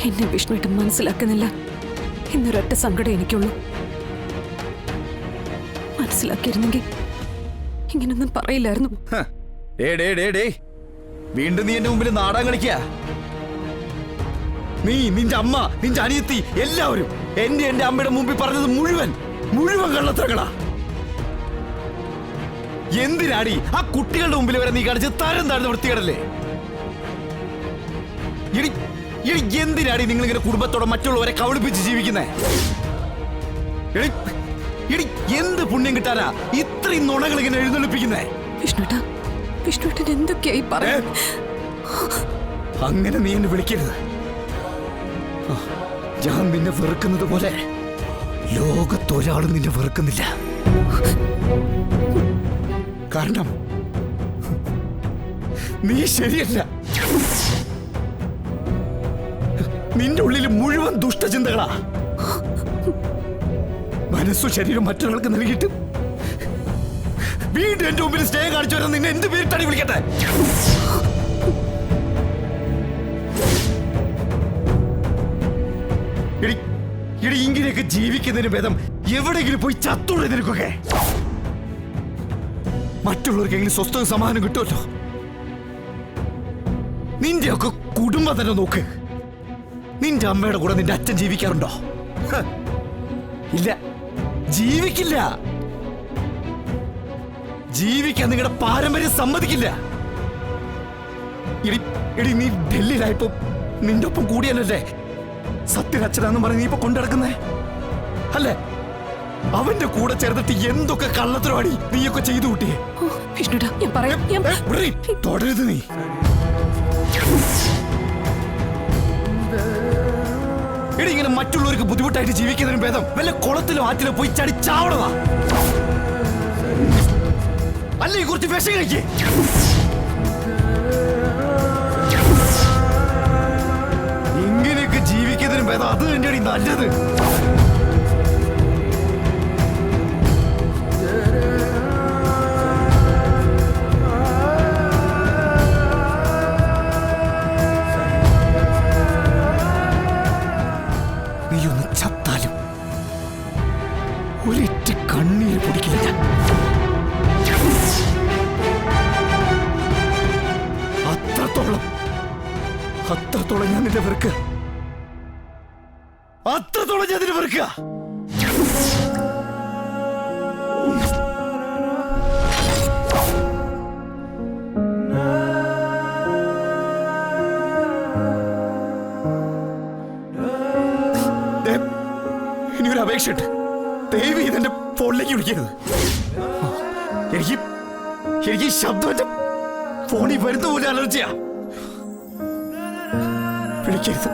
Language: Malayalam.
എന്നെ വിഷ്ണുവിട്ട് മനസ്സിലാക്കുന്നില്ല എന്നൊരൊറ്റ സങ്കടം എനിക്കുള്ളൂ. മനസ്സിലാക്കിയിരുന്നെങ്കിൽ ഇങ്ങനൊന്നും പറയില്ലായിരുന്നു. വീണ്ടും നീ എന്റെ മുമ്പിൽ നാടകം കളിക്കുക. നീ, നിന്റെ അമ്മ, നിന്റെ അനിയത്തി, എല്ലാവരും എന്റെ അമ്മയുടെ മുമ്പിൽ പറഞ്ഞത് മുഴുവൻ കള്ളത്തരങ്ങളാ. എന്തിനാടി ആ കുട്ടികളുടെ മുമ്പിൽ വരെ നീ കാണിച്ച് തരം താഴ്ന്ന വൃത്തികേടല്ലേ? എന്തിനാടി നിങ്ങൾ ഇങ്ങനെ കുടുംബത്തോടെ മറ്റുള്ളവരെ കബളിപ്പിച്ച് ജീവിക്കുന്നേ? എന്ത് പുണ്യം കിട്ടാനാ ഇത്രയും നുണകൾ ഇങ്ങനെ എഴുന്നള്ളിപ്പിക്കുന്നേ? വിഷ്ണുട്ടൻ എന്തൊക്കെയായി പറയാ? അങ്ങനെ നീ എന്നെ വിളിക്കരുത്. ഞാൻ നിന്നെ വെറുക്കുന്നത് പോലെ ലോകത്തൊരാളും നിന്നെ വെറുക്കുന്നില്ല. കാരണം നീ ശരിയല്ല. നിന്റെ ഉള്ളിൽ മുഴുവൻ ദുഷ്ടചിന്തകളാ. മനസ്സു ശരീരം മറ്റൊരാൾക്ക് നൽകിയിട്ട് വീണ്ടും എന്റെ മുമ്പിൽ സ്നേഹം കാണിച്ചു വരാൻ നിന്നെ എന്ത് പേരിട്ടാണ് വിളിക്കട്ടെ? ഇങ്ങനെയൊക്കെ ജീവിക്കുന്നതിന് ഭേദം എവിടെയെങ്കിലും പോയി ചത്തൂടെ നിനക്കൊക്കെ. മറ്റുള്ളവർക്കെങ്കിലും സ്വസ്ഥവും സമാധാനം കിട്ടുമല്ലോ. നിന്റെയൊക്കെ കുടുംബം തന്നെ നോക്ക്. നിന്റെ അമ്മയുടെ കൂടെ നിന്റെ അച്ഛൻ ജീവിക്കാറുണ്ടോ? ഇല്ല, ജീവിക്കില്ല. ജീവിക്കാൻ നിങ്ങളുടെ പാരമ്പര്യം സമ്മതിക്കില്ല. നീ ഡൽഹിയിലായപ്പോ നിന്റെ ഒപ്പം കൂടിയല്ലേ സത്യൻ അച്ഛനാന്ന് പറഞ്ഞ് നീ ഇപ്പൊ കൊണ്ടിടക്കുന്നേ അല്ലേ? അവന്റെ കൂടെ ചേർന്നിട്ട് എന്തൊക്കെ കള്ളത്തരവാടി നീയൊക്കെ ചെയ്തു കൂട്ടിയേ. തുടരുത് നീ. ഇങ്ങനെ മറ്റുള്ളവർക്ക് ബുദ്ധിമുട്ടായിട്ട് ജീവിക്കുന്നതിന് ഭേദം വല്ല കുളത്തിലോ ആറ്റിലോ പോയി ചടി ചാവണതാ. അല്ലേ കുറച്ച് വിഷം കഴിക്കേ. ഇങ്ങനെയൊക്കെ ജീവിക്കുന്നതിന് ഭേദം അത് തന്നെയാണ് നല്ലത്. നീയൊന്ന് ചത്താലും ഒരിറ്റ് കണ്ണീര് പൊടിക്കില്ല ഞാൻ. അത്രത്തോളം ഞാൻ നിന്നെ വെറുക്കുക. അത്രത്തോളം ഞാൻ നിന്നെ വെറുക്കുക. ഇനിയൊരു അപേക്ഷയുണ്ട്. ദയവ് ഇതെന്റെ ഫോണിലേക്ക് വിളിക്കരുത്. എനിക്ക് ശബ്ദം എന്റെ ഫോണിൽ വരുന്ന പോലെ അലർജിയാ. വിളിക്കരുത്.